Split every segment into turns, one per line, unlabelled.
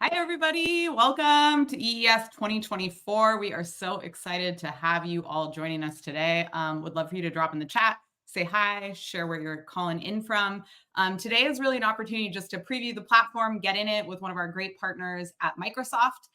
Hi, everybody. Welcome to EES 2024. We are so excited to have you all joining us today. Would love for you to drop in the chat, say hi, share where you're calling in from. Today is really an opportunity just to preview the platform, get in it with one of our great partners at Microsoft.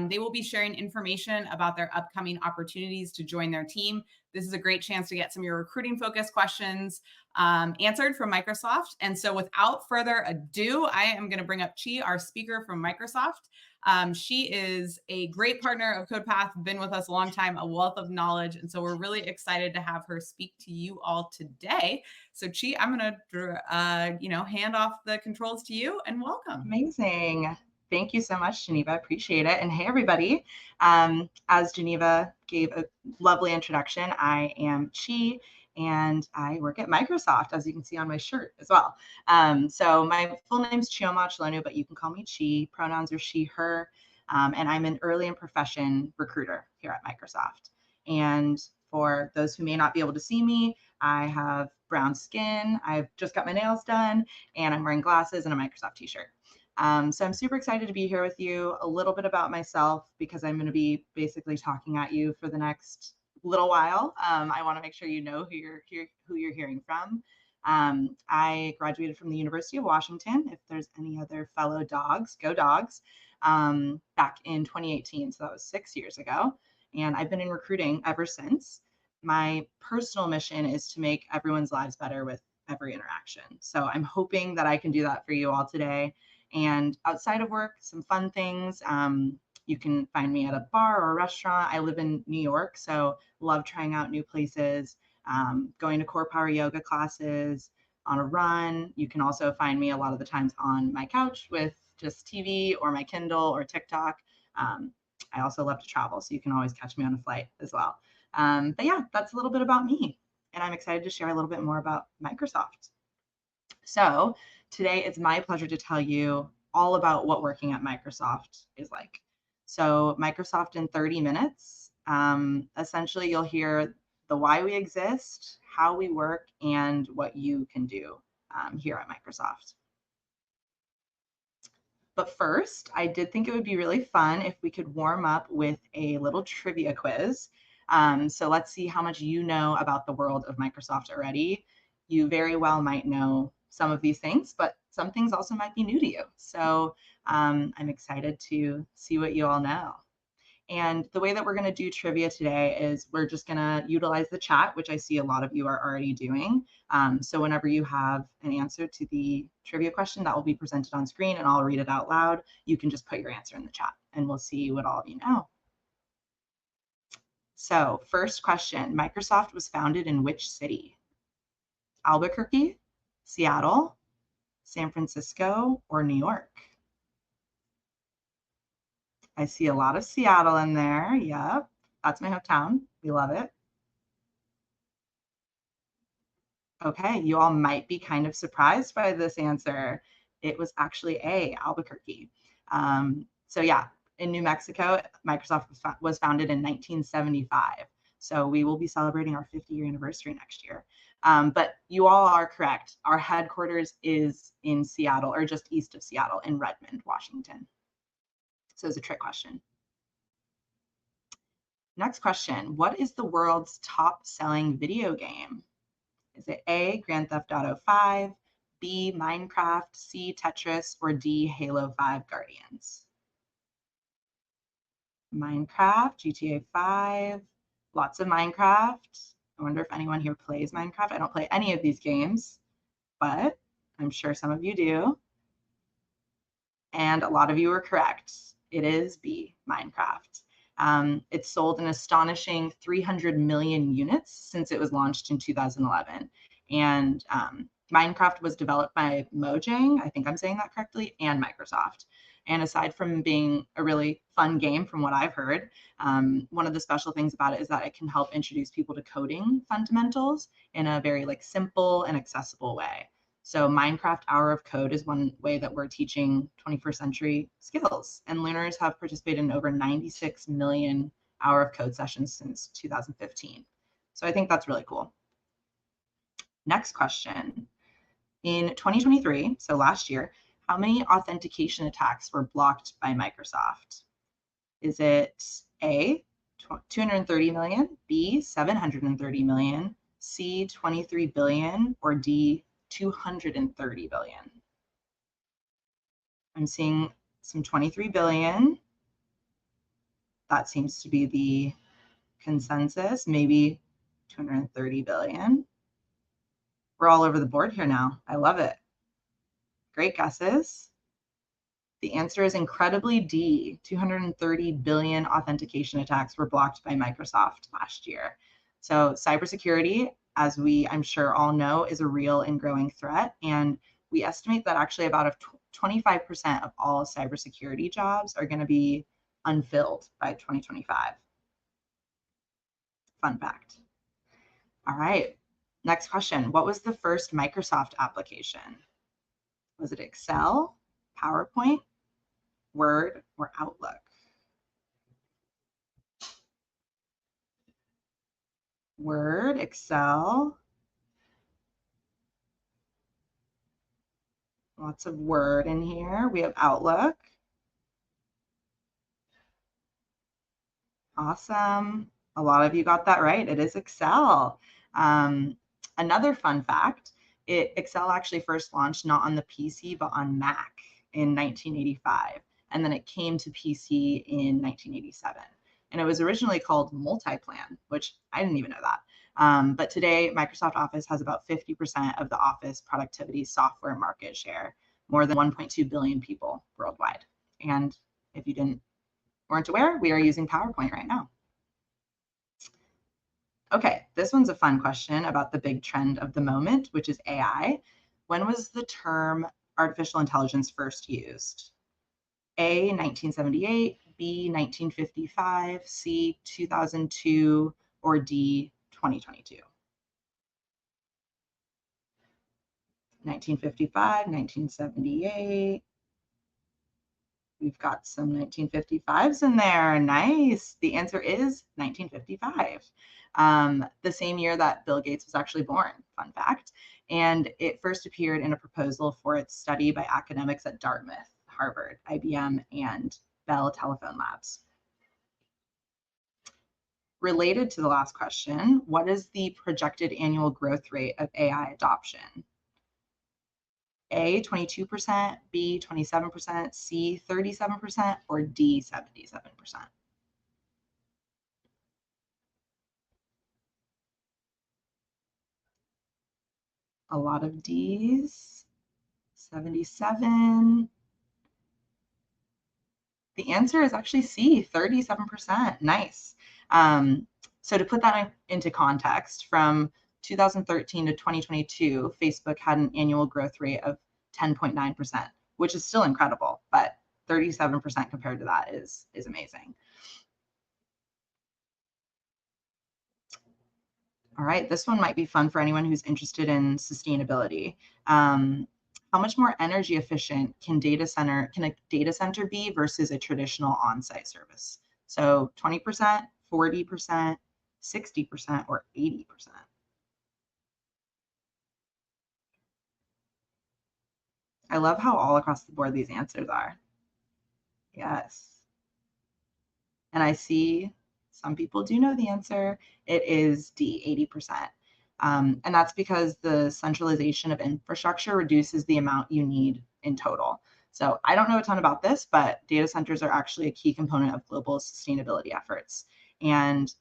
They will be sharing information about their upcoming opportunities to join their team. This is a great chance to get some of your recruiting focused questions answered from Microsoft. And so without further ado, I am going to bring up Chi, our speaker from Microsoft. She is a great partner of CodePath, been with us a long time, a wealth of knowledge. And so we're really excited to have her speak to you all today. So Chi, I'm going to, hand off the controls to you and welcome.
Amazing. Thank you so much, Geneva. Appreciate it. And hey, everybody. As Geneva gave a lovely introduction, I am Chi, and I work at Microsoft, as you can see on my shirt as well. So my full name is Chioma Chalonu, but you can call me Chi. Pronouns are she, her. And I'm an early in profession recruiter here at Microsoft. And for those who may not be able to see me, I have brown skin. I've just got my nails done, and I'm wearing glasses and a Microsoft t-shirt. So I'm super excited to be here with you. A little bit about myself, because I'm going to be basically talking at you for the next little while. I want to make sure you know who you're hearing from. I graduated from the University of Washington. If there's any other fellow dogs, go dogs, back in 2018. So that was 6 years ago. And I've been in recruiting ever since. My personal mission is to make everyone's lives better with every interaction. So I'm hoping that I can do that for you all today. And outside of work, some fun things. You can find me at a bar or a restaurant. I live in New York, so love trying out new places, going to core power yoga classes, on a run. You can also find me a lot of the times on my couch with just TV or my Kindle or TikTok. I also love to travel, so you can always catch me on a flight as well. But yeah, that's a little bit about me. And I'm excited to share a little bit more about Microsoft. So today it's my pleasure to tell you all about what working at Microsoft is like. So Microsoft in 30 minutes, essentially you'll hear the why we exist, how we work, and what you can do here at Microsoft. But first, I did think it would be really fun if we could warm up with a little trivia quiz. So let's see how much you know about the world of Microsoft already. You very well might know some of these things, but some things also might be new to you. So I'm excited to see what you all know. And the way that we're going to do trivia today is we're just going to utilize the chat, which I see a lot of you are already doing. So whenever you have an answer to the trivia question that will be presented on screen and I'll read it out loud, you can just put your answer in the chat and we'll see what all of you know. So first question, Microsoft was founded in which city? Albuquerque, Seattle, San Francisco, or New York? I see a lot of Seattle in there. Yep, that's my hometown. We love it. Okay, you all might be kind of surprised by this answer. It was actually A, Albuquerque. So yeah, in New Mexico, Microsoft was founded in 1975. So we will be celebrating our 50-year anniversary next year. But you all are correct. Our headquarters is in Seattle, or just east of Seattle, in Redmond, Washington. So it's a trick question. Next question, what is the world's top selling video game? Is it A, Grand Theft Auto 5, B, Minecraft, C, Tetris, or D, Halo 5 Guardians? Minecraft, GTA 5, lots of Minecraft. I wonder if anyone here plays Minecraft. I don't play any of these games, but I'm sure some of you do. And a lot of you are correct. It is B, Minecraft. It's sold an astonishing 300 million units since it was launched in 2011. And Minecraft was developed by Mojang, I think I'm saying that correctly, and Microsoft. And aside from being a really fun game, from what I've heard, one of the special things about it is that it can help introduce people to coding fundamentals in a very simple and accessible way. So Minecraft Hour of Code is one way that we're teaching 21st century skills, and learners have participated in over 96 million hour of code sessions since 2015. So I think that's really cool. Next question. In 2023, so last year, How many authentication attacks were blocked by Microsoft? Is it A, 230 million, B, 730 million, C, 23 billion, or D, 230 billion? I'm seeing some 23 billion. That seems to be the consensus, maybe 230 billion. We're all over the board here now. I love it. Great guesses. The answer is incredibly D. 230 billion authentication attacks were blocked by Microsoft last year. So cybersecurity, as I'm sure all know, is a real and growing threat. And we estimate that actually about 25% of all cybersecurity jobs are going to be unfilled by 2025. Fun fact. All right. Next question. What was the first Microsoft application? Was it Excel, PowerPoint, Word, or Outlook? Word, Excel. Lots of Word in here. We have Outlook. Awesome. A lot of you got that right. It is Excel. Another fun fact, Excel actually first launched not on the PC, but on Mac in 1985. And then it came to PC in 1987. And it was originally called Multiplan, which I didn't even know that. But today, Microsoft Office has about 50% of the Office productivity software market share, more than 1.2 billion people worldwide. And if you weren't aware, we are using PowerPoint right now. Okay, this one's a fun question about the big trend of the moment, which is AI. When was the term artificial intelligence first used? A, 1978, B, 1955, C, 2002, or D, 2022? 1955, 1978. We've got some 1955s in there. Nice. The answer is 1955. The same year that Bill Gates was actually born, fun fact. And it first appeared in a proposal for its study by academics at Dartmouth, Harvard, IBM, and Bell Telephone Labs. Related to the last question, what is the projected annual growth rate of AI adoption? A, 22%, B, 27%, C, 37%, or D, 77%? A lot of D's, 77. The answer is actually C, 37%. Nice. So to put that into context, from 2013 to 2022, Facebook had an annual growth rate of 10.9%, which is still incredible, but 37% compared to that is amazing. All right, this one might be fun for anyone who's interested in sustainability. How much more energy efficient can a data center be versus a traditional on-site service? So 20%, 40%, 60%, or 80%? I love how all across the board these answers are. Yes. And I see some people do know the answer. It is D, 80%. And that's because the centralization of infrastructure reduces the amount you need in total. So I don't know a ton about this, but data centers are actually a key component of global sustainability efforts. And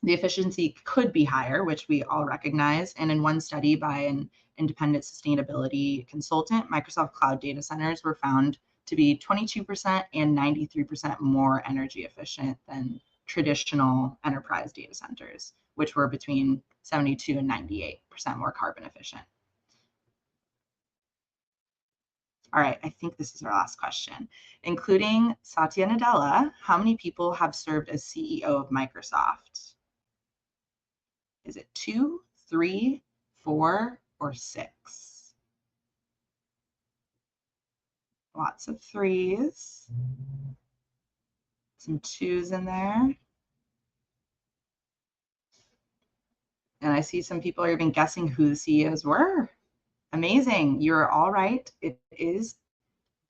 the efficiency could be higher, which we all recognize. And in one study by an independent sustainability consultant, Microsoft Cloud data centers were found to be 22% and 93% more energy efficient than traditional enterprise data centers, which were between 72 and 98% more carbon efficient. All right, I think this is our last question. Including Satya Nadella, how many people have served as CEO of Microsoft? Is it 2, 3, 4, or 6? Lots of 3s. Some 2s in there. And I see some people are even guessing who the CEOs were. Amazing. You're all right. It is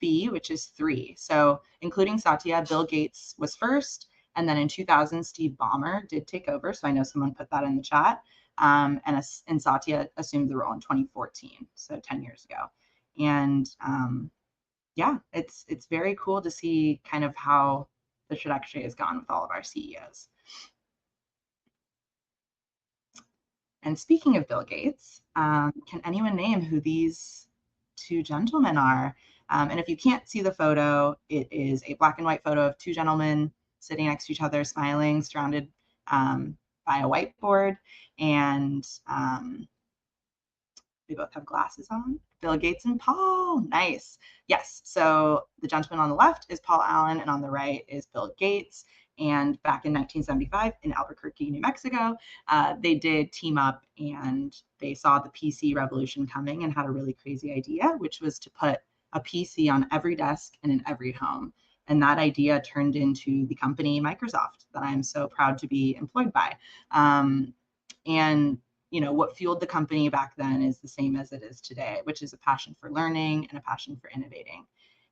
B, which is 3. So including Satya, Bill Gates was first. And then in 2000, Steve Ballmer did take over. So I know someone put that in the chat. And Satya assumed the role in 2014, so 10 years ago. And yeah, it's very cool to see kind of how the trajectory has gone with all of our CEOs. And speaking of Bill Gates, can anyone name who these two gentlemen are? And if you can't see the photo, it is a black and white photo of two gentlemen sitting next to each other, smiling, surrounded by a whiteboard. And they both have glasses on. Bill Gates and Paul. Nice. Yes. So the gentleman on the left is Paul Allen, and on the right is Bill Gates. And back in 1975 in Albuquerque, New Mexico, they did team up, and they saw the PC revolution coming and had a really crazy idea, which was to put a PC on every desk and in every home. And that idea turned into the company Microsoft that I'm so proud to be employed by. And you know, what fueled the company back then is the same as it is today, which is a passion for learning and a passion for innovating.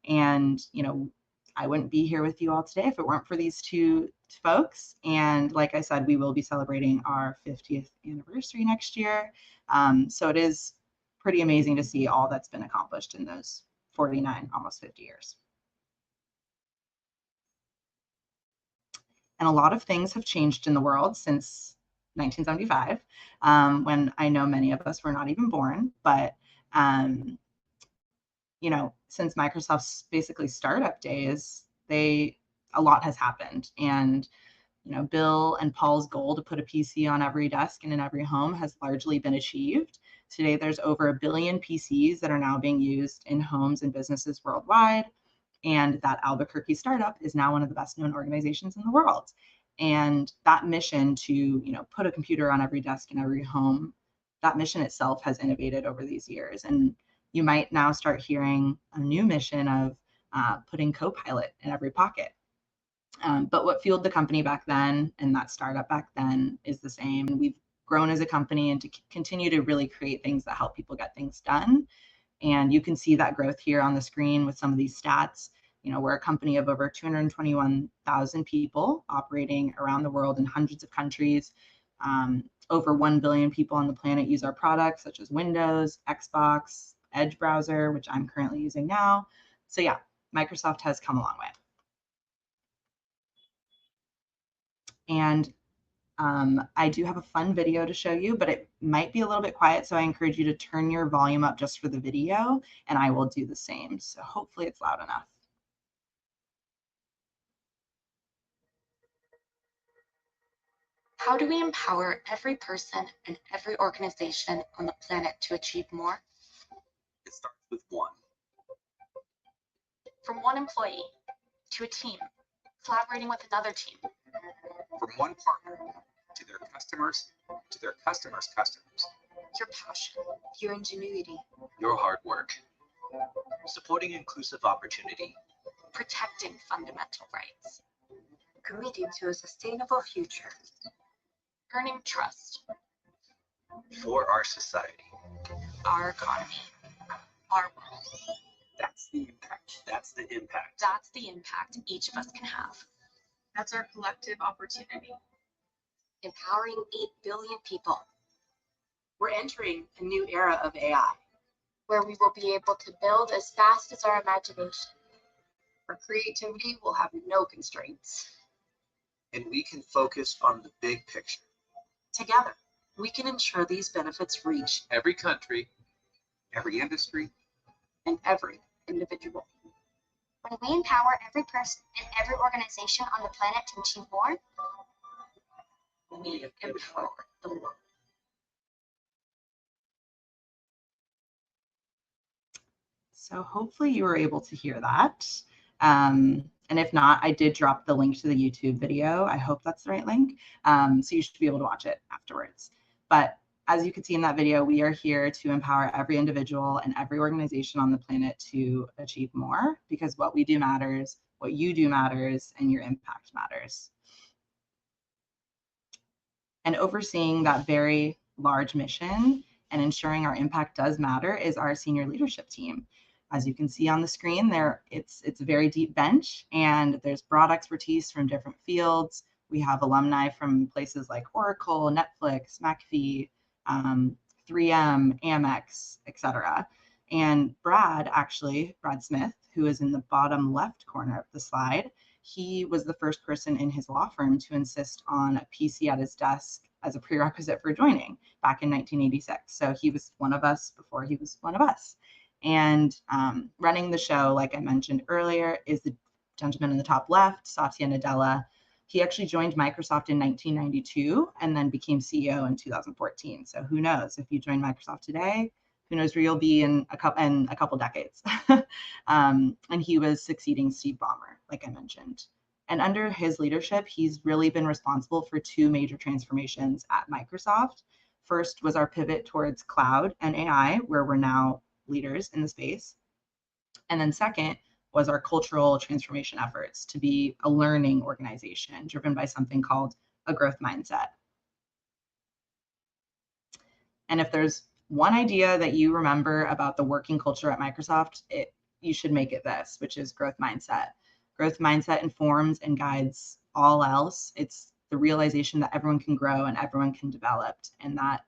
And, you know, I wouldn't be here with you all today if it weren't for these two folks. And like I said, we will be celebrating our 50th anniversary next year. So it is pretty amazing to see all that's been accomplished in those 49, almost 50 years. And a lot of things have changed in the world since 1975, when I know many of us were not even born. But, you know, since Microsoft's basically startup days, a lot has happened. And, you know, Bill and Paul's goal to put a PC on every desk and in every home has largely been achieved. Today, there's over 1 billion PCs that are now being used in homes and businesses worldwide. And that Albuquerque startup is now one of the best known organizations in the world. And that mission to, you know, put a computer on every desk in every home, that mission itself has innovated over these years. And you might now start hearing a new mission of putting CodePilot in every pocket. But what fueled the company back then and that startup back then is the same. We've grown as a company and to continue to really create things that help people get things done. And you can see that growth here on the screen with some of these stats. You know, we're a company of over 221,000 people operating around the world in hundreds of countries. Over 1 billion people on the planet use our products, such as Windows, Xbox, Edge browser, which I'm currently using now. So yeah, Microsoft has come a long way. And I do have a fun video to show you, but it might be a little bit quiet. So I encourage you to turn your volume up just for the video, and I will do the same. So hopefully it's loud enough.
How do we empower every person and every organization on the planet to achieve more?
It starts with one.
From one employee to a team, collaborating with another team.
From one partner to their customers, to their customers' customers.
Your passion, your ingenuity,
Your hard work. Supporting inclusive opportunity.
protecting fundamental rights,
Committing to a sustainable future.
earning trust,
For our society.
our economy, our world.
That's the impact. That's the impact.
That's the impact each of us can have.
That's our collective opportunity.
Empowering 8 billion people,
We're entering a new era of AI.
where we will be able to build as fast as our imagination.
Our creativity will have no constraints.
And we can focus on the big picture.
Together, we can ensure these benefits reach
Every country, every industry,
and every individual.
When we empower every person and every organization on the planet to achieve more,
We empower the world.
So hopefully you were able to hear that. And if not, I did drop the link to the YouTube video. I hope that's the right link. So you should be able to watch it afterwards. But as you can see in that video, we are here to empower every individual and every organization on the planet to achieve more, because what we do matters, what you do matters, and your impact matters. And overseeing that very large mission and ensuring our impact does matter is our senior leadership team. As you can see on the screen there, it's a very deep bench, and there's broad expertise from different fields. We have alumni from places like Oracle, Netflix, McAfee, 3M, Amex, etc. And Brad Smith, who is in the bottom left corner of the slide, he was the first person in his law firm to insist on a PC at his desk as a prerequisite for joining back in 1986. So he was one of us before he was one of us. And running the show, like I mentioned earlier, is the gentleman in the top left, Satya Nadella. He actually joined Microsoft in 1992 and then became CEO in 2014. So who knows, if you join Microsoft today, who knows where you'll be in a couple decades. And he was succeeding Steve Ballmer, like I mentioned. And under his leadership, he's really been responsible for two major transformations at Microsoft. First was our pivot towards cloud and AI, where we're now leaders in the space. And then second was our cultural transformation efforts to be a learning organization driven by something called a growth mindset. And if there's one idea that you remember about the working culture at Microsoft, you should make it this, which is growth mindset. Growth mindset informs and guides all else. It's the realization that everyone can grow and everyone can develop, and that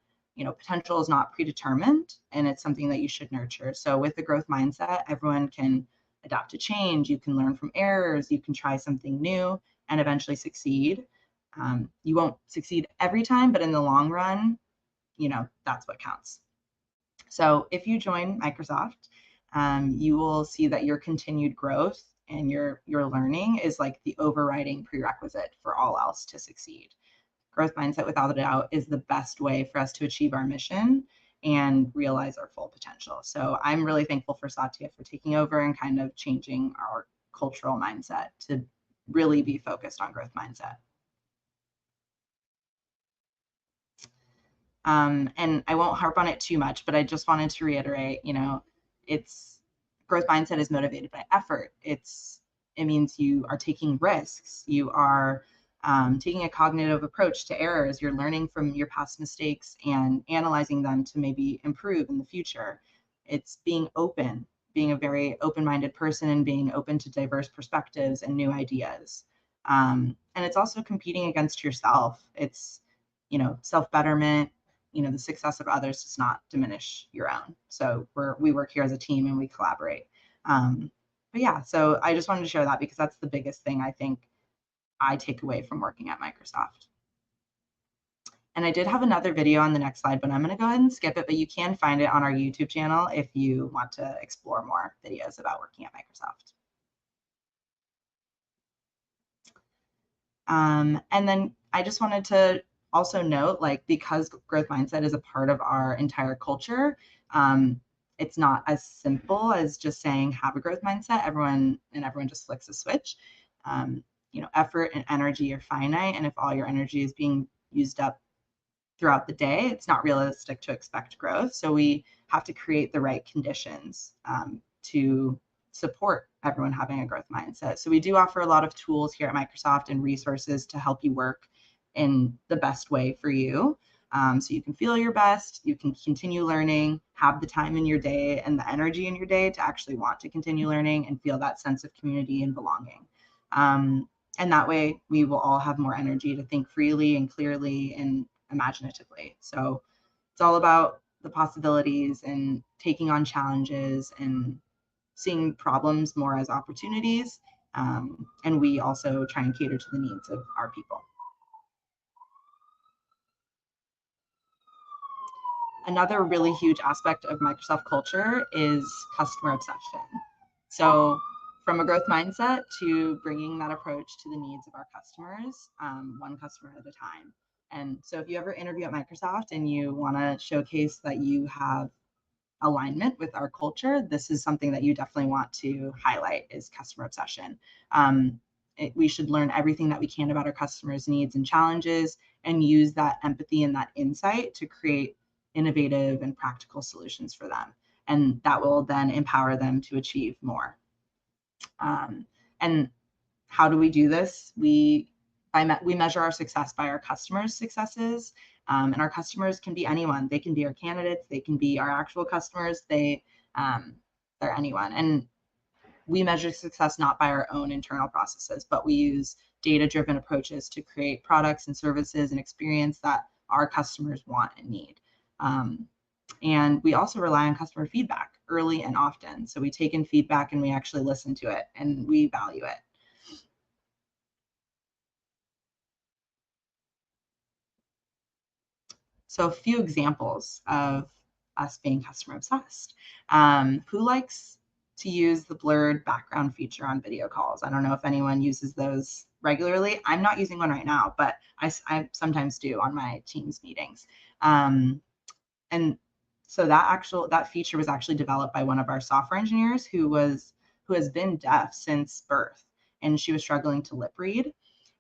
potential is not predetermined, and it's something that you should nurture. So with the growth mindset, everyone can adapt to change. You can learn from errors. You can try something new and eventually succeed. You won't succeed every time, but in the long run, that's what counts. So if you join Microsoft, you will see that your continued growth and your learning is like the overriding prerequisite for all else to succeed. Growth mindset, without a doubt, is the best way for us to achieve our mission and realize our full potential. So I'm really thankful for Satya for taking over and kind of changing our cultural mindset to really be focused on growth mindset. And I won't harp on it too much, but I just wanted to reiterate, it's growth mindset is motivated by effort. It means you are taking risks. You are taking a cognitive approach to errors. You're learning from your past mistakes and analyzing them to maybe improve in the future. It's being open, being a very open-minded person and being open to diverse perspectives and new ideas. And it's also competing against yourself. It's, self-betterment. The success of others does not diminish your own. So we work here as a team and we collaborate. But yeah, so I just wanted to share that because that's the biggest thing I think I take away from working at Microsoft. And I did have another video on the next slide, but I'm going to go ahead and skip it, but you can find it on our YouTube channel if you want to explore more videos about working at Microsoft. And then I just wanted to also note, because growth mindset is a part of our entire culture, it's not as simple as just saying have a growth mindset. Everyone just flicks a switch. Effort and energy are finite, and if all your energy is being used up throughout the day, it's not realistic to expect growth. So we have to create the right conditions to support everyone having a growth mindset. So we do offer a lot of tools here at Microsoft and resources to help you work in the best way for you. So you can feel your best, you can continue learning, have the time in your day and the energy in your day to actually want to continue learning and feel that sense of community and belonging. And that way we will all have more energy to think freely and clearly and imaginatively. So it's all about the possibilities and taking on challenges and seeing problems more as opportunities. And we also try and cater to the needs of our people. Another really huge aspect of Microsoft culture is customer obsession. So from a growth mindset to bringing that approach to the needs of our customers, one customer at a time. And so if you ever interview at Microsoft and you want to showcase that you have alignment with our culture, this is something that you definitely want to highlight is customer obsession. We should learn everything that we can about our customers' needs and challenges and use that empathy and that insight to create innovative and practical solutions for them. And that will then empower them to achieve more. And how do we do this? We measure our success by our customers' successes. And our customers can be anyone. They can be our candidates. They can be our actual customers. there anyone. And we measure success not by our own internal processes, but we use data-driven approaches to create products and services and experience that our customers want and need. And we also rely on customer feedback early and often. So we take in feedback and we actually listen to it and we value it. So a few examples of us being customer obsessed. Who likes to use the blurred background feature on video calls? I don't know if anyone uses those regularly. I'm not using one right now, but I sometimes do on my Teams meetings. And so that feature was actually developed by one of our software engineers who has been deaf since birth, and she was struggling to lip read,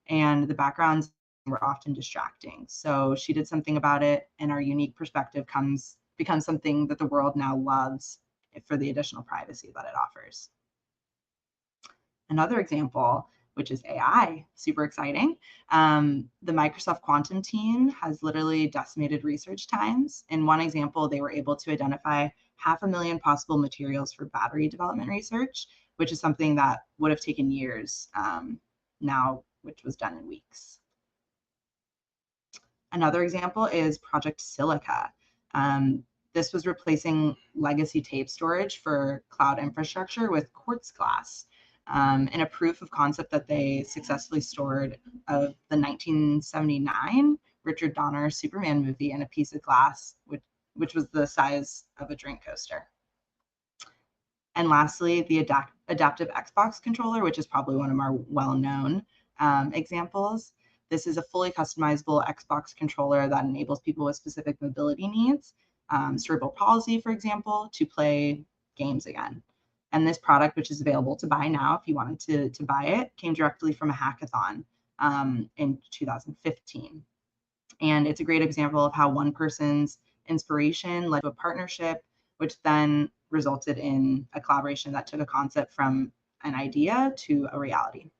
and the backgrounds were often distracting. So she did something about it, and our unique perspective becomes something that the world now loves for the additional privacy that it offers. Another example, which is AI, super exciting. The Microsoft Quantum team has literally decimated research times. In one example, they were able to identify 500,000 possible materials for battery development research, which is something that would have taken years now, which was done in weeks. Another example is Project Silica. This was replacing legacy tape storage for cloud infrastructure with quartz glass. And a proof of concept that they successfully stored of the 1979 Richard Donner Superman movie in a piece of glass, which was the size of a drink coaster. And lastly, the adaptive Xbox controller, which is probably one of our well-known examples. This is a fully customizable Xbox controller that enables people with specific mobility needs, cerebral palsy, for example, to play games again. And this product, which is available to buy now if you wanted to buy it, came directly from a hackathon in 2015. And it's a great example of how one person's inspiration led to a partnership, which then resulted in a collaboration that took a concept from an idea to a reality.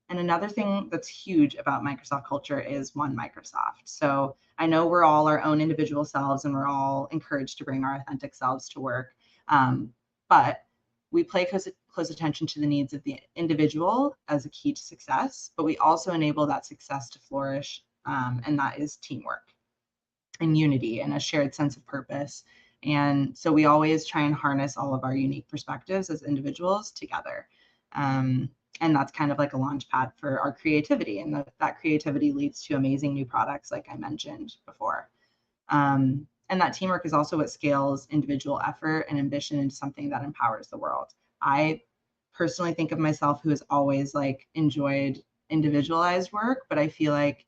And another thing that's huge about Microsoft culture is One Microsoft. So I know we're all our own individual selves and we're all encouraged to bring our authentic selves to work. But we pay close attention to the needs of the individual as a key to success, but we also enable that success to flourish. And that is teamwork and unity and a shared sense of purpose. And so we always try and harness all of our unique perspectives as individuals together. And that's kind of like a launch pad for our creativity. And that creativity leads to amazing new products, like I mentioned before. And that teamwork is also what scales individual effort and ambition into something that empowers the world. I personally think of myself who has always enjoyed individualized work, but I feel like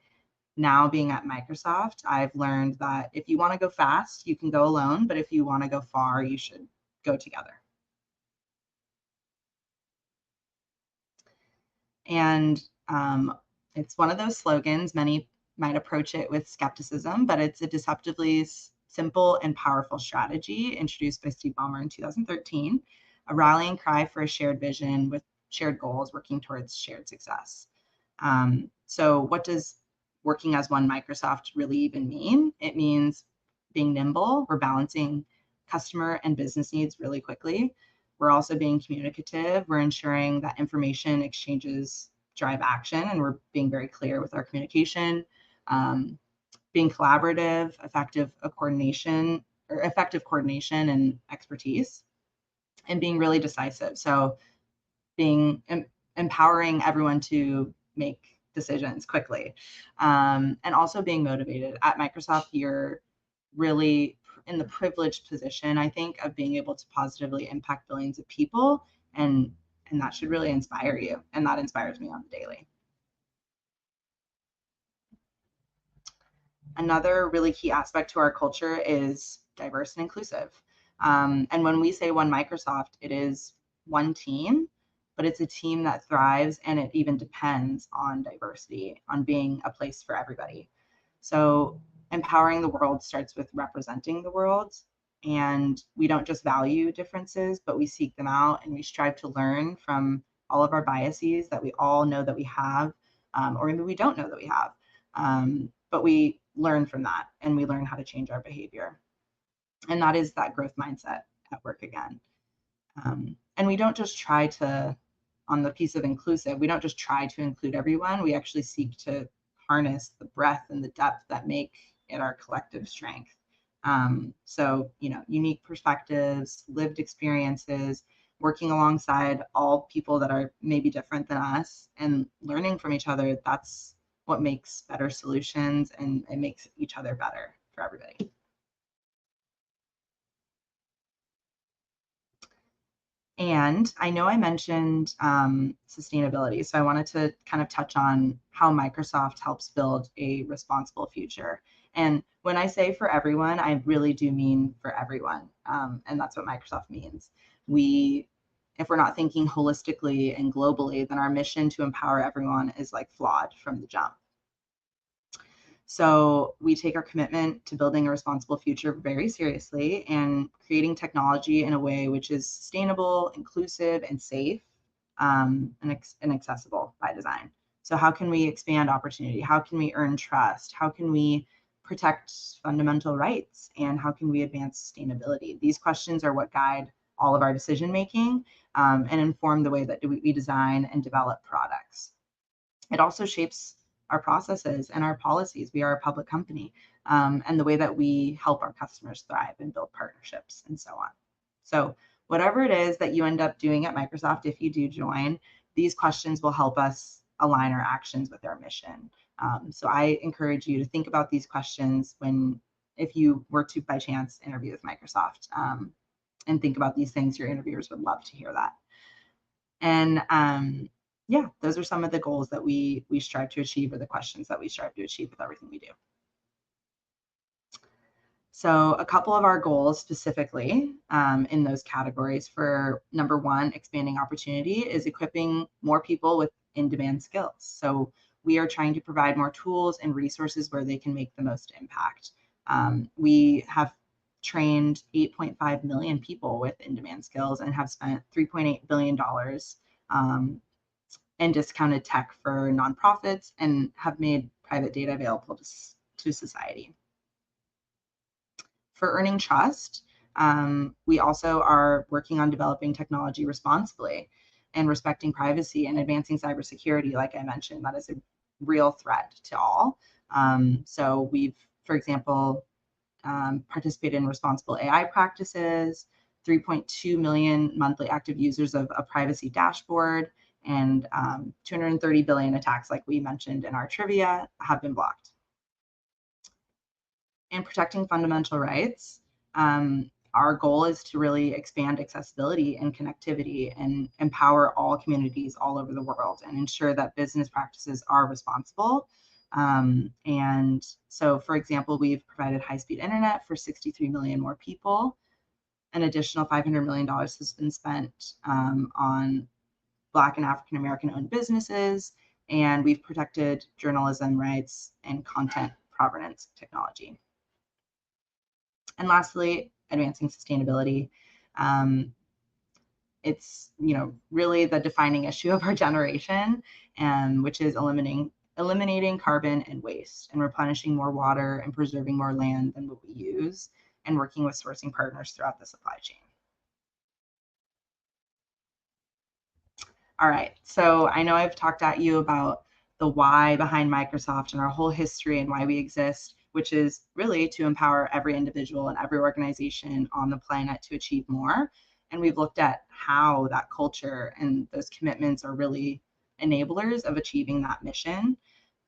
now being at Microsoft, I've learned that if you want to go fast, you can go alone, but if you want to go far, you should go together. And it's one of those slogans. Many might approach it with skepticism, but it's a deceptively simple and powerful strategy introduced by Steve Ballmer in 2013, a rallying cry for a shared vision with shared goals working towards shared success. So what does working as One Microsoft really even mean? It means being nimble. We're balancing customer and business needs really quickly. We're also being communicative. We're ensuring that information exchanges drive action, and we're being very clear with our communication. Being collaborative, effective coordination and expertise, and being really decisive. So being empowering everyone to make decisions quickly, and also being motivated. At Microsoft, you're really in the privileged position, I think, of being able to positively impact billions of people, and that should really inspire you, and that inspires me on the daily. Another really key aspect to our culture is diverse and inclusive. And when we say One Microsoft, it is one team, but it's a team that thrives, and it even depends on diversity, on being a place for everybody. So empowering the world starts with representing the world, and we don't just value differences, but we seek them out, and we strive to learn from all of our biases that we all know that we have, or maybe we don't know that we have, but we learn from that, and we learn how to change our behavior. And that is that growth mindset at work again. And we don't just try to, on the piece of inclusive, we don't just try to include everyone. We actually seek to harness the breadth and the depth that make it our collective strength. So, unique perspectives, lived experiences, working alongside all people that are maybe different than us and learning from each other, that's what makes better solutions, and it makes each other better for everybody. And I know I mentioned sustainability, so I wanted to kind of touch on how Microsoft helps build a responsible future. And when I say for everyone, I really do mean for everyone. And that's what Microsoft means. If we're not thinking holistically and globally, then our mission to empower everyone is like flawed from the jump. So we take our commitment to building a responsible future very seriously and creating technology in a way which is sustainable, inclusive, and safe, and accessible by design. So how can we expand opportunity? How can we earn trust? How can we protect fundamental rights? And how can we advance sustainability? These questions are what guide all of our decision making, and inform the way that we design and develop products. It also shapes our processes and our policies. We are a public company, and the way that we help our customers thrive and build partnerships and so on. So whatever it is that you end up doing at Microsoft, if you do join, these questions will help us align our actions with our mission. So I encourage you to think about these questions if you were to by chance interview with Microsoft, and think about these things. Your interviewers would love to hear that. And yeah, those are some of the goals that we strive to achieve, or the questions that we strive to achieve with everything we do. So a couple of our goals specifically in those categories for number one, expanding opportunity, is equipping more people with in-demand skills. So we are trying to provide more tools and resources where they can make the most impact. We have trained 8.5 million people with in-demand skills and have spent $3.8 billion in discounted tech for nonprofits, and have made private data available to society. For earning trust, we also are working on developing technology responsibly and respecting privacy and advancing cybersecurity. Like I mentioned, that is a real threat to all. So we've, for example, participated in responsible AI practices, 3.2 million monthly active users of a privacy dashboard, and 230 billion attacks, like we mentioned in our trivia, have been blocked. And protecting fundamental rights, our goal is to really expand accessibility and connectivity and empower all communities all over the world, and ensure that business practices are responsible. And so, for example, we've provided high-speed internet for 63 million more people. An additional $500 million has been spent on Black and African American owned businesses, and we've protected journalism rights and content provenance technology. And lastly, advancing sustainability. It's really the defining issue of our generation, which is eliminating carbon and waste, and replenishing more water and preserving more land than what we use, and working with sourcing partners throughout the supply chain. All right, so I know I've talked at you about the why behind Microsoft and our whole history and why we exist, which is really to empower every individual and every organization on the planet to achieve more. And we've looked at how that culture and those commitments are really enablers of achieving that mission: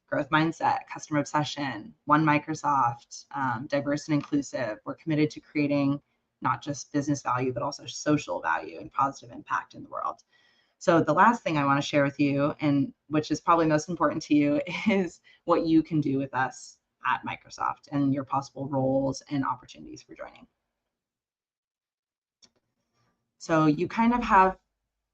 growth mindset, customer obsession, one Microsoft, diverse and inclusive. We're committed to creating not just business value, but also social value and positive impact in the world. So the last thing I want to share with you, and which is probably most important to you, is what you can do with us at Microsoft and your possible roles and opportunities for joining. So you kind of have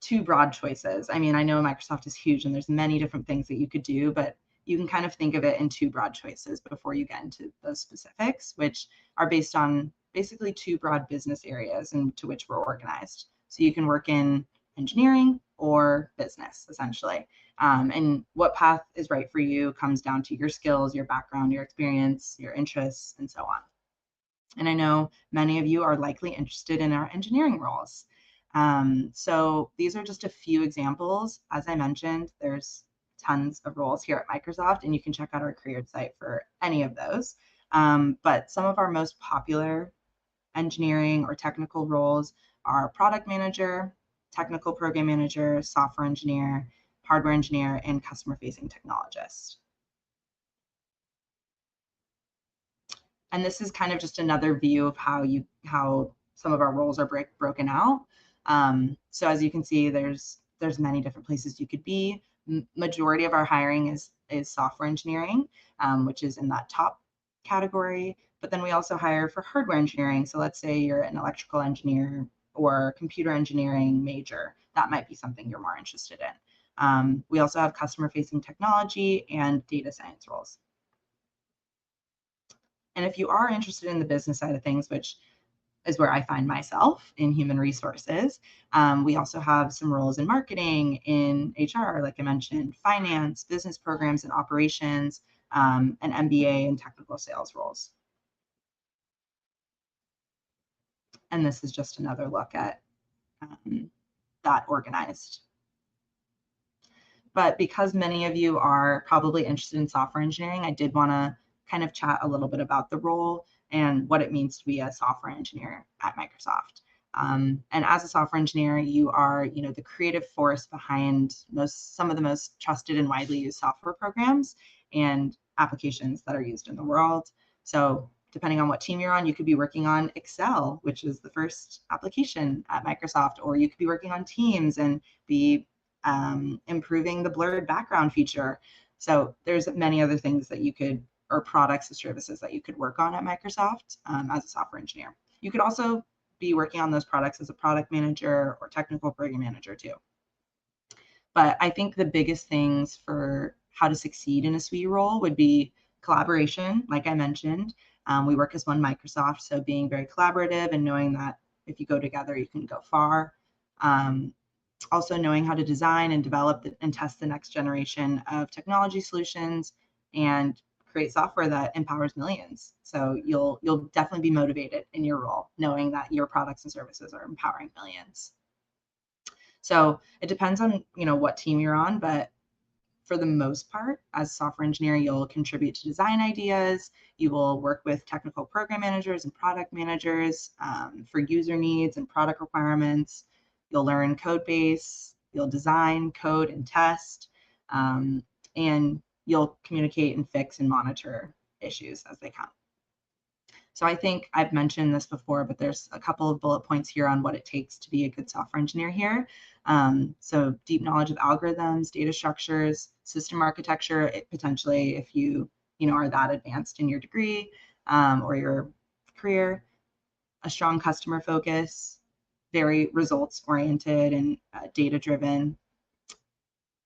two broad choices. I mean, I know Microsoft is huge and there's many different things that you could do, but you can kind of think of it in two broad choices before you get into those specifics, which are based on basically two broad business areas into which we're organized. So you can work in engineering or business, essentially. And what path is right for you comes down to your skills, your background, your experience, your interests, and so on. And I know many of you are likely interested in our engineering roles. So these are just a few examples. As I mentioned, there's tons of roles here at Microsoft, and you can check out our career site for any of those. But some of our most popular engineering or technical roles are product manager, technical program manager, software engineer, hardware engineer, and customer-facing technologist. And this is kind of just another view of how some of our roles are broken out. So as you can see, there's many different places you could be. Majority of our hiring is software engineering, which is in that top category. But then we also hire for hardware engineering. So let's say you're an electrical engineer or computer engineering major. That might be something you're more interested in. We also have customer-facing technology and data science roles. And if you are interested in the business side of things, which is where I find myself in human resources, we also have some roles in marketing, in HR, like I mentioned, finance, business programs and operations, and MBA and technical sales roles. And this is just another look at that organized. But because many of you are probably interested in software engineering, I did want to kind of chat a little bit about the role and what it means to be a software engineer at Microsoft. And as a software engineer, you are, the creative force behind some of the most trusted and widely used software programs and applications that are used in the world. So depending on what team you're on, you could be working on Excel, which is the first application at Microsoft, or you could be working on Teams and be improving the blurred background feature. So there's many other things that you could, or products or services that you could work on at Microsoft as a software engineer. You could also be working on those products as a product manager or technical program manager too. But I think the biggest things for how to succeed in a SWE role would be collaboration, like I mentioned. We work as one Microsoft, so being very collaborative and knowing that if you go together, you can go far. Also knowing how to design and develop and test the next generation of technology solutions and create software that empowers millions. So you'll definitely be motivated in your role, knowing that your products and services are empowering millions. So it depends on what team you're on, but for the most part, as a software engineer, you'll contribute to design ideas. You will work with technical program managers and product managers for user needs and product requirements. You'll learn code base, you'll design, code, and test, and you'll communicate and fix and monitor issues as they come. So I think I've mentioned this before, but there's a couple of bullet points here on what it takes to be a good software engineer here. So deep knowledge of algorithms, data structures, system architecture, potentially if you are that advanced in your degree or your career, a strong customer focus, very results oriented and data driven,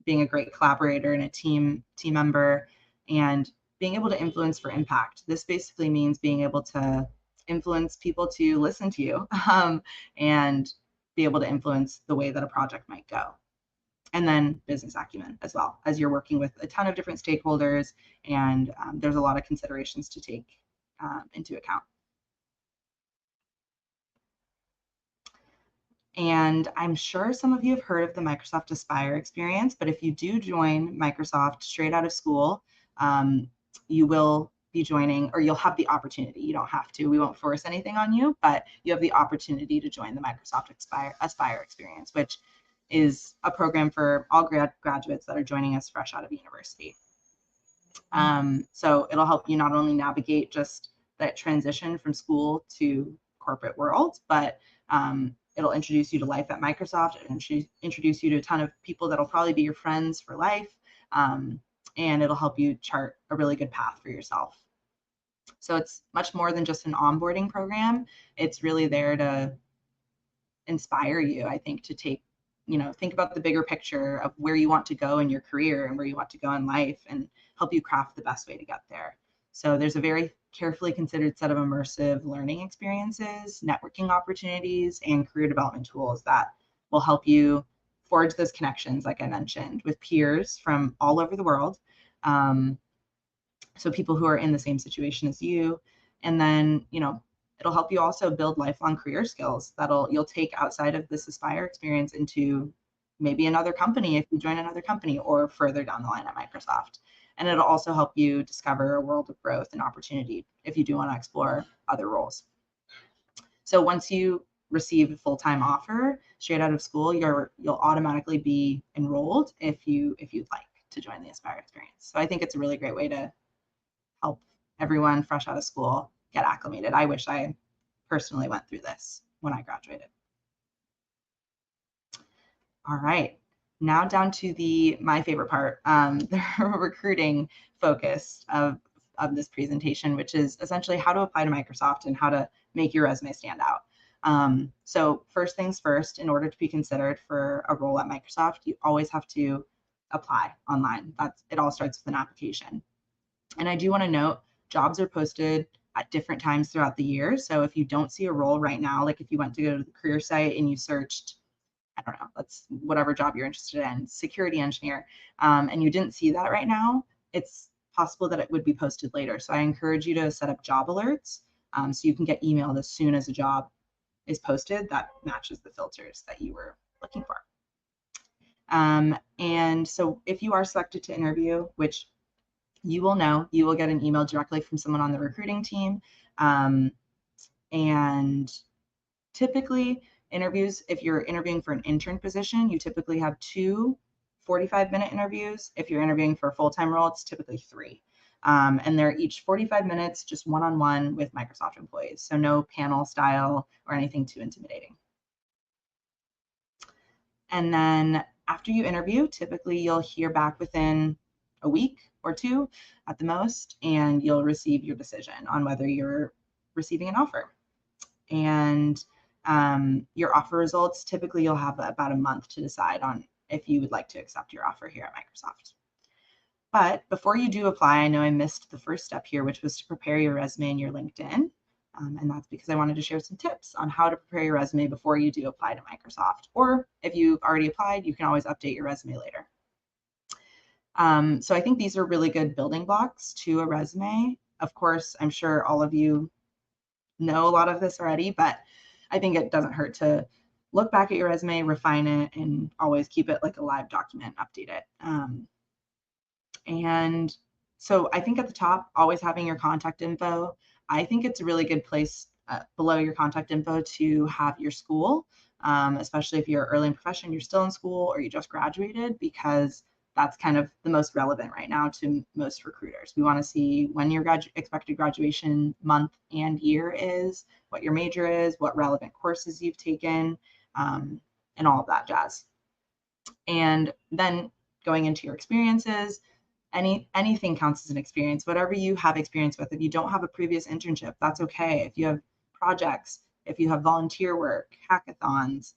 being a great collaborator and a team member, and being able to influence for impact. This basically means being able to influence people to listen to you and be able to influence the way that a project might go. And then business acumen as well, as you're working with a ton of different stakeholders, and there's a lot of considerations to take into account. And I'm sure some of you have heard of the Microsoft Aspire experience, but if you do join Microsoft straight out of school, you will be joining, or you'll have the opportunity. You don't have to, we won't force anything on you, but you have the opportunity to join the Microsoft Aspire experience, which is a program for all graduates that are joining us fresh out of university. So it'll help you not only navigate just that transition from school to corporate world, but it'll introduce you to life at Microsoft and introduce you to a ton of people that'll probably be your friends for life. And it'll help you chart a really good path for yourself. So it's much more than just an onboarding program. It's really there to inspire you, I think, to think about the bigger picture of where you want to go in your career and where you want to go in life and help you craft the best way to get there. So there's a very carefully considered set of immersive learning experiences, networking opportunities, and career development tools that will help you forge those connections, like I mentioned, with peers from all over the world. So people who are in the same situation as you, and then, It'll help you also build lifelong career skills you'll take outside of this Aspire experience into maybe another company if you join another company, or further down the line at Microsoft. And it'll also help you discover a world of growth and opportunity if you do want to explore other roles. So once you receive a full-time offer straight out of school, you'll automatically be enrolled if you'd like to join the Aspire experience. So I think it's a really great way to help everyone fresh out of school get acclimated. I wish I personally went through this when I graduated. All right, now down to my favorite part, the recruiting focus of this presentation, which is essentially how to apply to Microsoft and how to make your resume stand out. So first things first, in order to be considered for a role at Microsoft, you always have to apply online. It all starts with an application. And I do want to note, jobs are posted at different times throughout the year. So if you don't see a role right now, like if you went to go to the career site and you searched, I don't know, whatever job you're interested in, security engineer, and you didn't see that right now, it's possible that it would be posted later. So I encourage you to set up job alerts so you can get emailed as soon as a job is posted that matches the filters that you were looking for. And so if you are selected to interview, which you will get an email directly from someone on the recruiting team. And typically interviews, if you're interviewing for an intern position, you typically have 2 45-minute interviews. If you're interviewing for a full-time role, it's typically 3. And they're each 45 minutes, just one-on-one with Microsoft employees. So no panel style or anything too intimidating. And then after you interview, typically you'll hear back within a week or 2 at the most, and you'll receive your decision on whether you're receiving an offer. And your offer results, typically you'll have about a month to decide on if you would like to accept your offer here at Microsoft. But before you do apply, I know I missed the first step here, which was to prepare your resume and your LinkedIn. And that's because I wanted to share some tips on how to prepare your resume before you do apply to Microsoft. Or if you've already applied, you can always update your resume later. So I think these are really good building blocks to a resume. Of course, I'm sure all of you know a lot of this already, but I think it doesn't hurt to look back at your resume, refine it, and always keep it like a live document, update it. And so I think at the top, always having your contact info. I think it's a really good place below your contact info to have your school, especially if you're early in profession, you're still in school, or you just graduated, because that's kind of the most relevant right now to most recruiters. We want to see when your expected graduation month and year is, what your major is, what relevant courses you've taken, and all of that jazz. And then going into your experiences, anything counts as an experience, whatever you have experience with. If you don't have a previous internship, that's okay. If you have projects, if you have volunteer work, hackathons,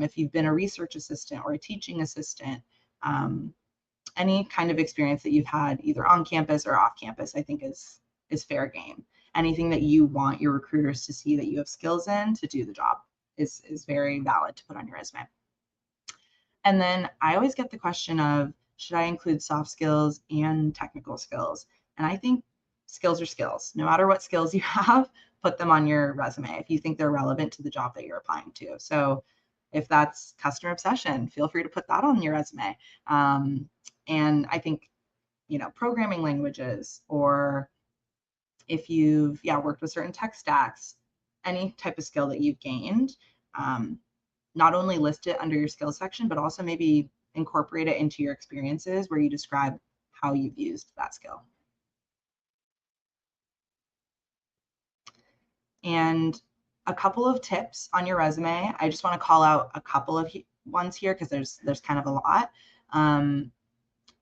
if you've been a research assistant or a teaching assistant, any kind of experience that you've had either on campus or off campus, I think is fair game. Anything that you want your recruiters to see that you have skills in to do the job is very valid to put on your resume. And then I always get the question of, should I include soft skills and technical skills? And I think skills are skills. No matter what skills you have, put them on your resume if you think they're relevant to the job that you're applying to. So if that's customer obsession, feel free to put that on your resume. And I think, programming languages, or if you've worked with certain tech stacks, any type of skill that you've gained, not only list it under your skills section, but also maybe incorporate it into your experiences where you describe how you've used that skill. And a couple of tips on your resume. I just want to call out a couple of ones here because there's kind of a lot.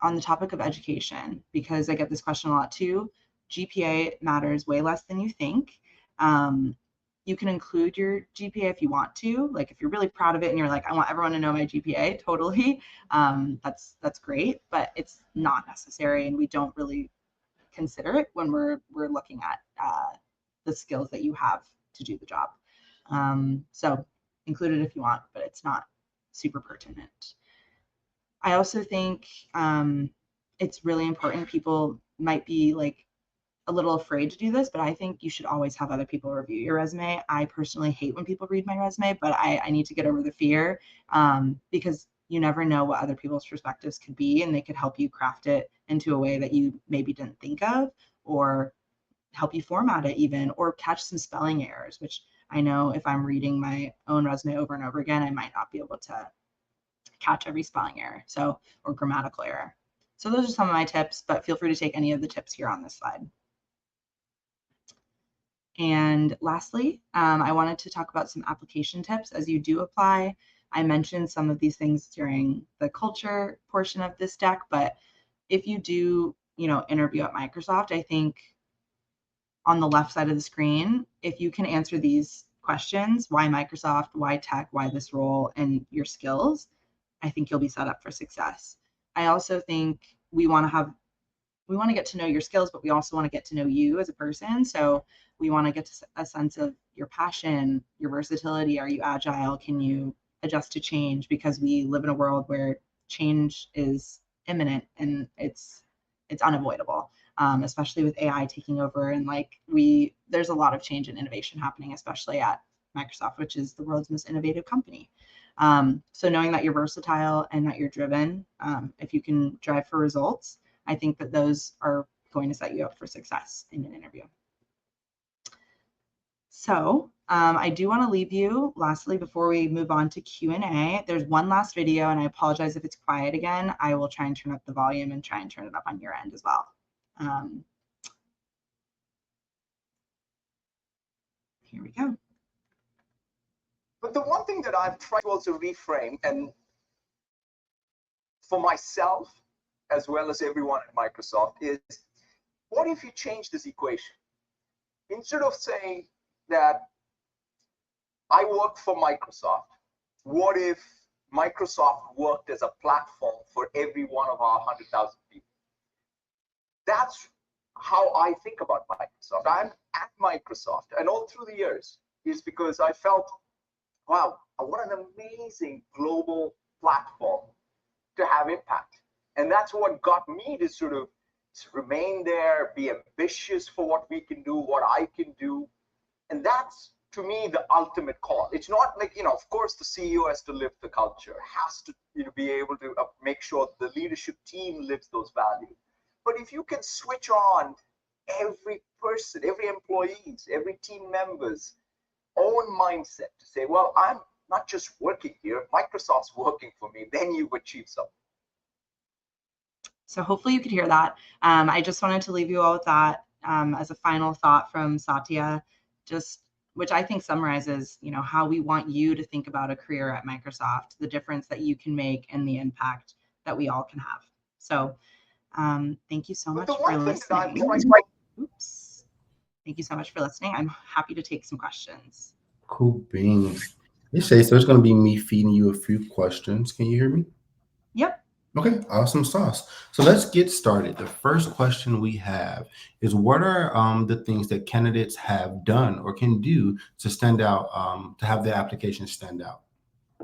On the topic of education, because I get this question a lot too. GPA matters way less than you think. You can include your GPA if you want to. Like if you're really proud of it and you're like, I want everyone to know my GPA, totally. That's great, but it's not necessary, and we don't really consider it when we're looking at the skills that you have to do the job. So include it if you want, but it's not super pertinent. I also think it's really important. People might be like a little afraid to do this, but I think you should always have other people review your resume. I personally hate when people read my resume, but I need to get over the fear, because you never know what other people's perspectives could be, and they could help you craft it into a way that you maybe didn't think of, or help you format it even, or catch some spelling errors, which I know if I'm reading my own resume over and over again, I might not be able to catch every spelling error, or grammatical error. So those are some of my tips, but feel free to take any of the tips here on this slide. And lastly, I wanted to talk about some application tips as you do apply. I mentioned some of these things during the culture portion of this deck, but if you do, interview at Microsoft, I think on the left side of the screen, if you can answer these questions, why Microsoft, why tech, why this role, and your skills, I think you'll be set up for success. I also think we want to get to know your skills, but we also want to get to know you as a person. So we want to get to a sense of your passion, your versatility. Are you agile? Can you adjust to change? Because we live in a world where change is imminent and it's unavoidable, especially with AI taking over. And there's a lot of change and innovation happening, especially at Microsoft, which is the world's most innovative company. So knowing that you're versatile and that you're driven, if you can drive for results, I think that those are going to set you up for success in an interview. So I do want to leave you, lastly, before we move on to Q&A, there's one last video, and I apologize if it's quiet again. I will try and turn up the volume and try and turn it up on your end as well. Here we go.
But the one thing that I've tried to also reframe, and for myself, as well as everyone at Microsoft, is what if you change this equation? Instead of saying that I work for Microsoft, what if Microsoft worked as a platform for every one of our 100,000 people? That's how I think about Microsoft. I'm at Microsoft, and all through the years is because I felt, wow, what an amazing global platform to have impact. And that's what got me to sort of remain there, be ambitious for what we can do, what I can do. And that's, to me, the ultimate call. It's not like, of course, the CEO has to live the culture, has to be able to make sure the leadership team lives those values. But if you can switch on every person, every employee's, every team member's own mindset to say, well, I'm not just working here, Microsoft's working for me, then you've achieved something.
So hopefully you could hear that. I just wanted to leave you all with that as a final thought from Satya, which I think summarizes, how we want you to think about a career at Microsoft, the difference that you can make and the impact that we all can have. So thank you so much for listening. Oops. Thank you so much for listening. I'm happy to take some questions.
Cool beans. Hey, Shay, so it's going to be me feeding you a few questions. Can you hear me?
Yep.
Okay, awesome sauce. So let's get started. The first question we have is, what are the things that candidates have done or can do to stand out, to have their application stand out?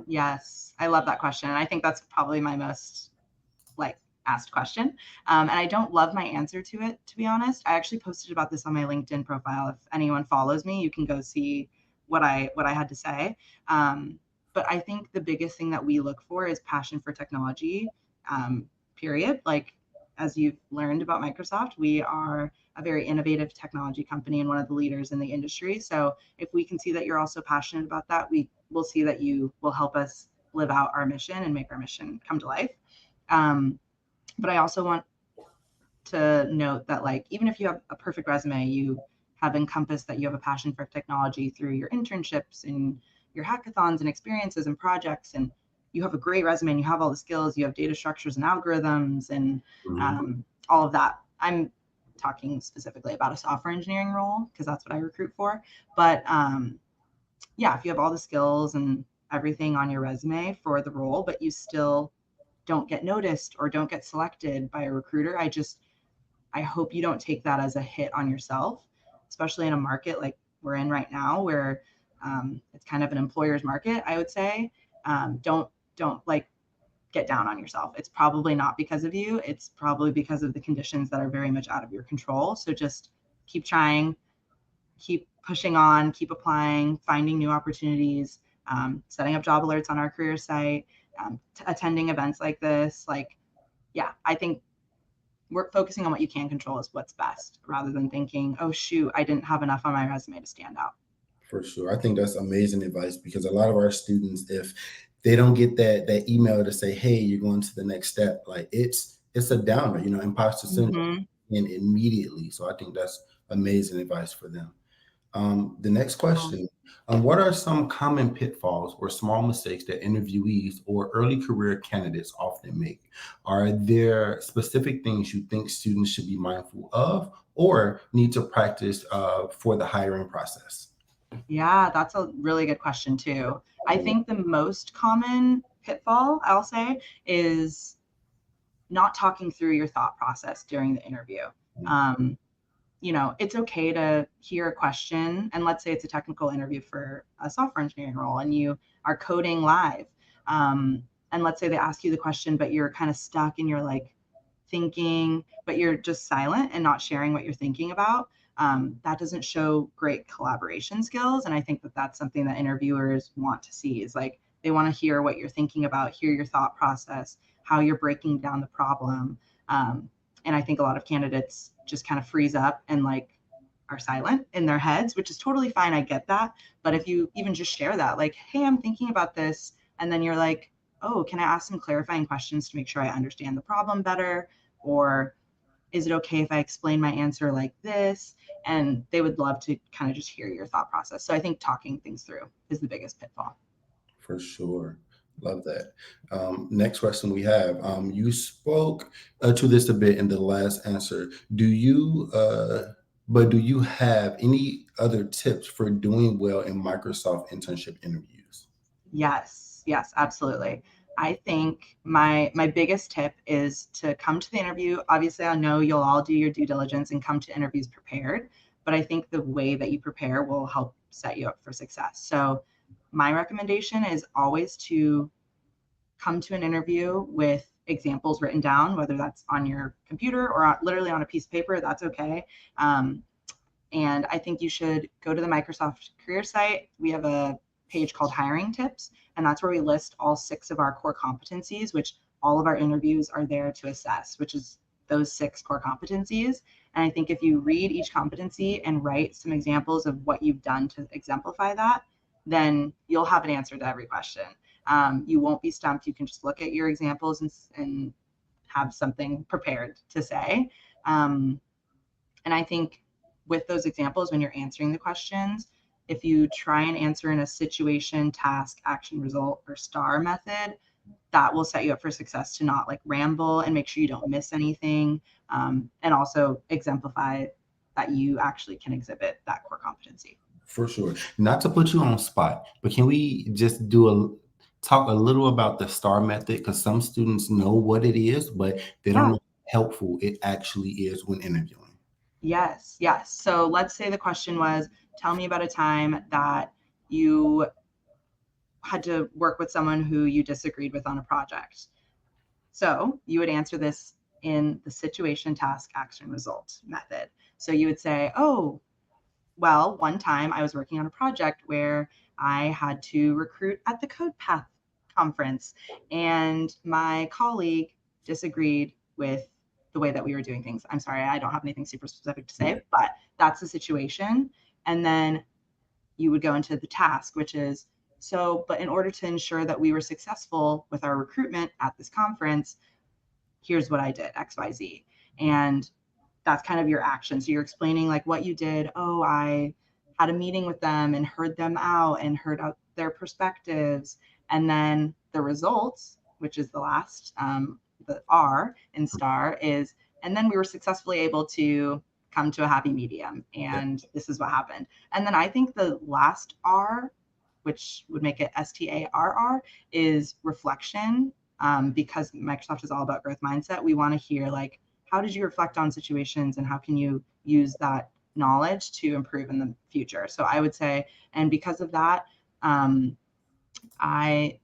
Yes, I love that question. I think that's probably my most asked question. And I don't love my answer to it, to be honest. I actually posted about this on my LinkedIn profile. If anyone follows me, you can go see what I had to say. But I think the biggest thing that we look for is passion for technology, period. As you've learned about Microsoft, we are a very innovative technology company and one of the leaders in the industry. So if we can see that you're also passionate about that, we will see that you will help us live out our mission and make our mission come to life. But I also want to note that even if you have a perfect resume, you have encompassed that you have a passion for technology through your internships and your hackathons and experiences and projects, and you have a great resume and you have all the skills, you have data structures and algorithms and all of that. I'm talking specifically about a software engineering role because that's what I recruit for. But if you have all the skills and everything on your resume for the role, but you still don't get noticed or don't get selected by a recruiter, I hope you don't take that as a hit on yourself, especially in a market like we're in right now where it's kind of an employer's market, I would say. Don't get down on yourself. It's probably not because of you. It's probably because of the conditions that are very much out of your control. So just keep trying, keep pushing on, keep applying, finding new opportunities, setting up job alerts on our career site, attending events like this. Like, yeah, I think we're focusing on what you can control is what's best, rather than thinking, oh shoot, I didn't have enough on my resume to stand out.
For sure. I think that's amazing advice, because a lot of our students, if they don't get that email to say, hey, you're going to the next step, like it's a downer, imposter syndrome and immediately. So I think that's amazing advice for them. The next question, what are some common pitfalls or small mistakes that interviewees or early career candidates often make? Are there specific things you think students should be mindful of or need to practice for the hiring process?
Yeah, that's a really good question too. I think the most common pitfall, I'll say, is not talking through your thought process during the interview. It's okay to hear a question, and let's say it's a technical interview for a software engineering role and you are coding live. And let's say they ask you the question, but you're kind of stuck and you're like thinking, but you're just silent and not sharing what you're thinking about. That doesn't show great collaboration skills. And I think that that's something that interviewers want to see, is like, they want to hear what you're thinking about, hear your thought process, how you're breaking down the problem. And I think a lot of candidates just kind of freeze up and like are silent in their heads, which is totally fine. I get that. But if you even just share that, like, hey, I'm thinking about this. And then you're like, oh, can I ask some clarifying questions to make sure I understand the problem better? Or is it okay if I explain my answer like this? And they would love to kind of just hear your thought process. So I think talking things through is the biggest pitfall.
For sure. Love that. Next question we have. You spoke to this a bit in the last answer. Do you have any other tips for doing well in Microsoft internship interviews?
Yes, absolutely. I think my biggest tip is to come to the interview. Obviously, I know you'll all do your due diligence and come to interviews prepared, but I think the way that you prepare will help set you up for success. So my recommendation is always to come to an interview with examples written down, whether that's on your computer or literally on a piece of paper, that's okay. And I think you should go to the Microsoft career site. We have a page called Hiring Tips, and that's where we list all 6 of our core competencies, which all of our interviews are there to assess, which is those 6 core competencies. And I think if you read each competency and write some examples of what you've done to exemplify that, then you'll have an answer to every question. You won't be stumped. You can just look at your examples and have something prepared to say. And I think with those examples, when you're answering the questions, if you try and answer in a situation, task, action, result, or STAR method, that will set you up for success to not like ramble and make sure you don't miss anything. And also exemplify that you actually can exhibit that core competency.
For sure. Not to put you on the spot, but can we just talk a little about the STAR method? Because some students know what it is, but they don't know how helpful it actually is when interviewing.
Yes. So let's say the question was, tell me about a time that you had to work with someone who you disagreed with on a project. So you would answer this in the situation, task, action, result method. So you would say, oh, well, one time I was working on a project where I had to recruit at the CodePath conference, and my colleague disagreed with the way that we were doing things. I'm sorry, I don't have anything super specific to say, but that's the situation. And then you would go into the task, which is, but in order to ensure that we were successful with our recruitment at this conference, here's what I did, XYZ. And that's kind of your action. So you're explaining like what you did. Oh, I had a meeting with them and heard them out and heard out their perspectives. And then the results, which is the last, the R in STAR is, and then we were successfully able to come to a happy medium. And this is what happened. And then I think the last R, which would make it STARR, is reflection. Because Microsoft is all about growth mindset. We want to hear like, how did you reflect on situations and how can you use that knowledge to improve in the future? So I would say, and because of that,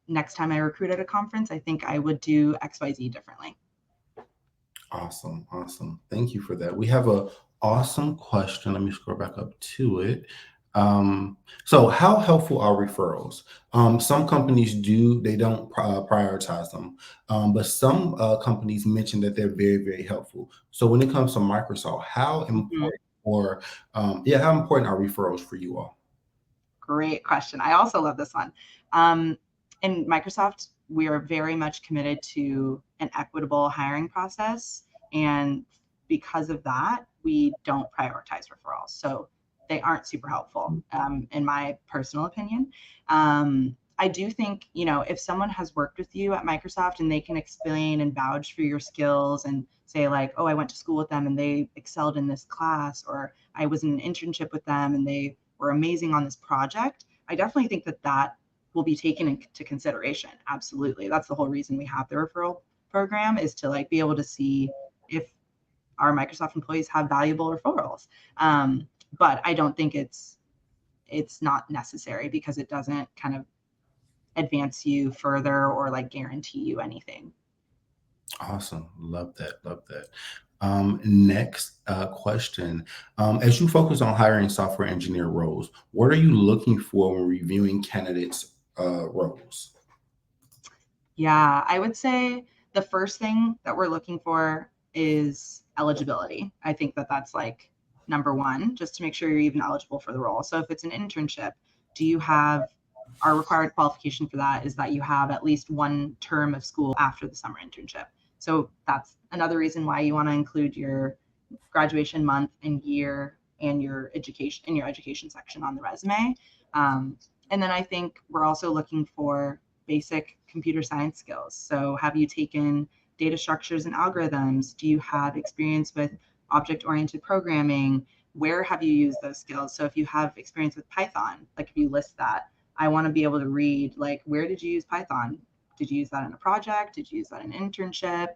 next time I recruit at a conference, I think I would do XYZ differently.
Awesome. Thank you for that. We have a Awesome question. Let me scroll back up to it. So how helpful are referrals? Some companies they don't prioritize them. But some companies mention that they're very, very helpful. So when it comes to Microsoft, how
Mhm.
important how important are referrals for you all?
Great question. I also love this one. Um, in Microsoft, we are very much committed to an equitable hiring process. And because of that, we don't prioritize referrals. So they aren't super helpful, in my personal opinion. I do think, if someone has worked with you at Microsoft and they can explain and vouch for your skills and say, like, oh, I went to school with them and they excelled in this class, or I was in an internship with them and they were amazing on this project, I definitely think that that will be taken into consideration. Absolutely. That's the whole reason we have the referral program, is to like be able to see if our Microsoft employees have valuable referrals. But I don't think it's not necessary, because it doesn't kind of advance you further or like guarantee you anything.
Awesome. Love that. Love that. Next question. As you focus on hiring software engineer roles, what are you looking for when reviewing candidates' roles?
Yeah, I would say the first thing that we're looking for is eligibility. I think that that's like number one, just to make sure you're even eligible for the role. So if it's an internship, do you have our required qualification for that is that you have at least one term of school after the summer internship. So that's another reason why you want to include your graduation month and year and your education in your education section on the resume. And then I think we're also looking for basic computer science skills. So have you taken data structures and algorithms? Do you have experience with object-oriented programming? Where have you used those skills? So if you have experience with Python, like if you list that, I want to be able to read, like, where did you use Python? Did you use that in a project? Did you use that in an internship?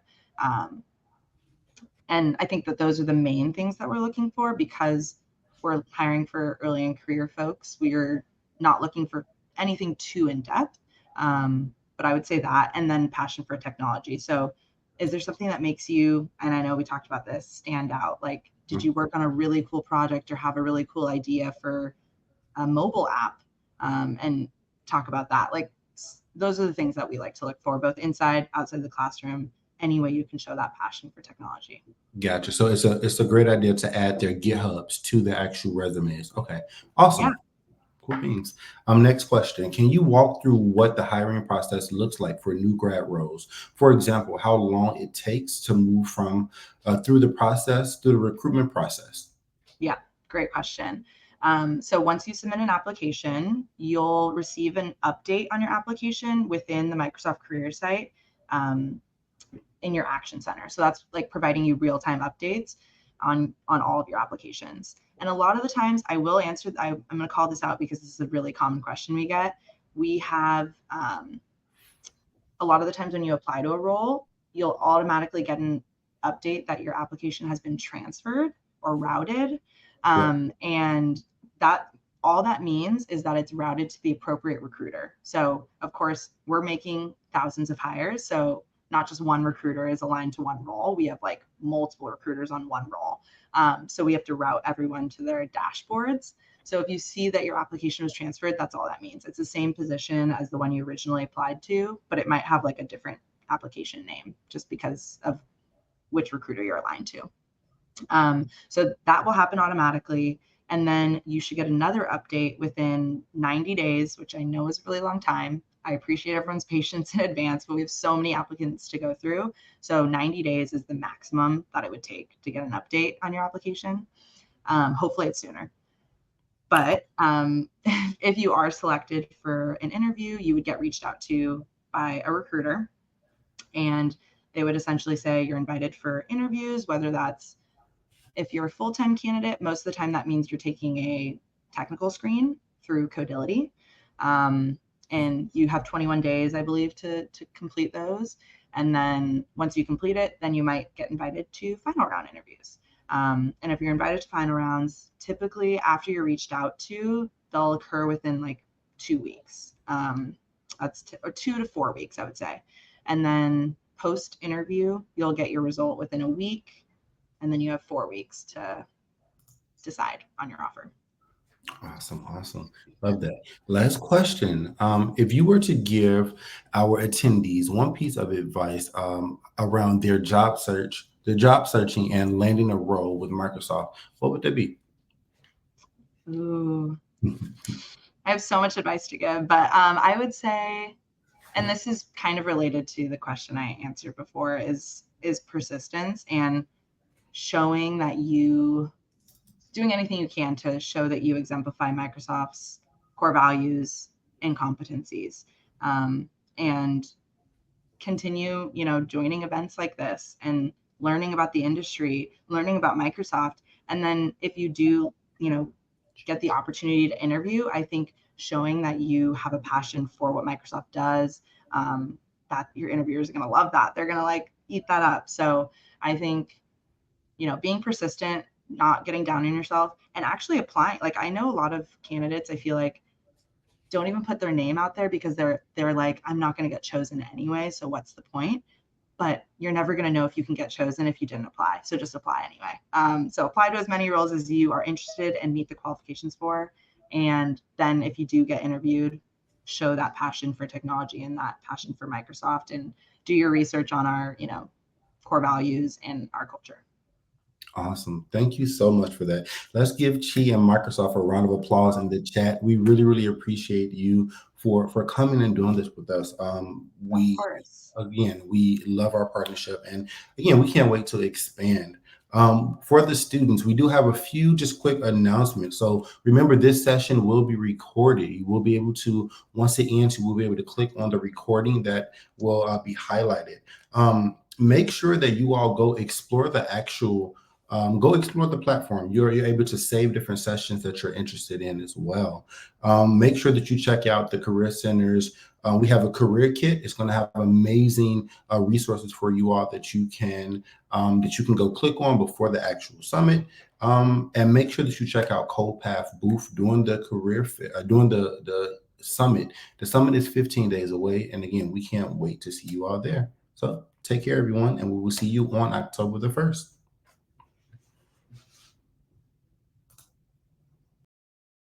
And I think that those are the main things that we're looking for, because we're hiring for early in career folks. We're not looking for anything too in depth. But I would say that, and then passion for technology. So is there something that makes you, and I know we talked about this, stand out? Like, did you work on a really cool project or have a really cool idea for a mobile app? And talk about that. Like, those are the things that we like to look for, both inside, outside the classroom, any way you can show that passion for technology.
Gotcha. So it's a great idea to add their GitHubs to the actual resumes. Okay.
Yeah.
Awesome. Cool beans. Next question. Can you walk through what the hiring process looks like for new grad roles? For example, how long it takes to move from through the recruitment process?
Yeah, great question. So once you submit an application, you'll receive an update on your application within the Microsoft Career site, in your Action Center. So that's like providing you real-time updates on all of your applications. And a lot of the times, I will answer. I'm going to call this out because this is a really common question we get. We have a lot of the times when you apply to a role, you'll automatically get an update that your application has been transferred or routed.
Yeah.
And that all that means is that it's routed to the appropriate recruiter. So of course, we're making thousands of hires. So not just one recruiter is aligned to one role. We have like multiple recruiters on one role. So we have to route everyone to their dashboards. So if you see that your application was transferred, that's all that means. It's the same position as the one you originally applied to, but it might have like a different application name just because of which recruiter you're aligned to. So that will happen automatically. And then you should get another update within 90 days, which I know is a really long time. I appreciate everyone's patience in advance, but we have so many applicants to go through. So 90 days is the maximum that it would take to get an update on your application. Hopefully it's sooner. But if you are selected for an interview, you would get reached out to by a recruiter, and they would essentially say you're invited for interviews, whether that's, if you're a full-time candidate, most of the time that means you're taking a technical screen through Codility. And you have 21 days, I believe, to complete those. And then once you complete it, then you might get invited to final round interviews. And if you're invited to final rounds, typically after you're reached out to, they'll occur within like 2 weeks. That's or 2 to 4 weeks, I would say. And then post interview, you'll get your result within a week. And then you have 4 weeks to decide on your offer.
Awesome. Love that. Last question. If you were to give our attendees one piece of advice around their job searching and landing a role with Microsoft, what would that be?
Ooh, I have so much advice to give, but I would say, and this is kind of related to the question I answered before, is persistence and showing that you doing anything you can to show that you exemplify Microsoft's core values and competencies, and continue, joining events like this and learning about the industry, learning about Microsoft. And then if you do, get the opportunity to interview, I think showing that you have a passion for what Microsoft does, that your interviewers are going to love that. They're going to like eat that up. So I think, being persistent, not getting down on yourself, and actually applying. Like, I know a lot of candidates, I feel like, don't even put their name out there because they're like, I'm not going to get chosen anyway, so what's the point? But you're never going to know if you can get chosen if you didn't apply. So just apply anyway. So apply to as many roles as you are interested and meet the qualifications for. And then if you do get interviewed, show that passion for technology and that passion for Microsoft, and do your research on our, core values and our culture.
Awesome. Thank you so much for that. Let's give Chi and Microsoft a round of applause in the chat. We really appreciate you for coming and doing this with us.
Of course.
Again, we love our partnership, and again, we can't wait to expand. For the students, we do have a few just quick announcements. So remember, this session will be recorded. You will be able to, once it ends, you will be able to click on the recording that will be highlighted. Make sure that you all go explore the platform. You're able to save different sessions that you're interested in as well. Make sure that you check out the career centers. We have a career kit. It's going to have amazing resources for you all that you can go click on before the actual summit. And make sure that you check out CodePath booth during the during the summit. The summit is 15 days away, and again, we can't wait to see you all there. So take care, everyone, and we will see you on October the 1st.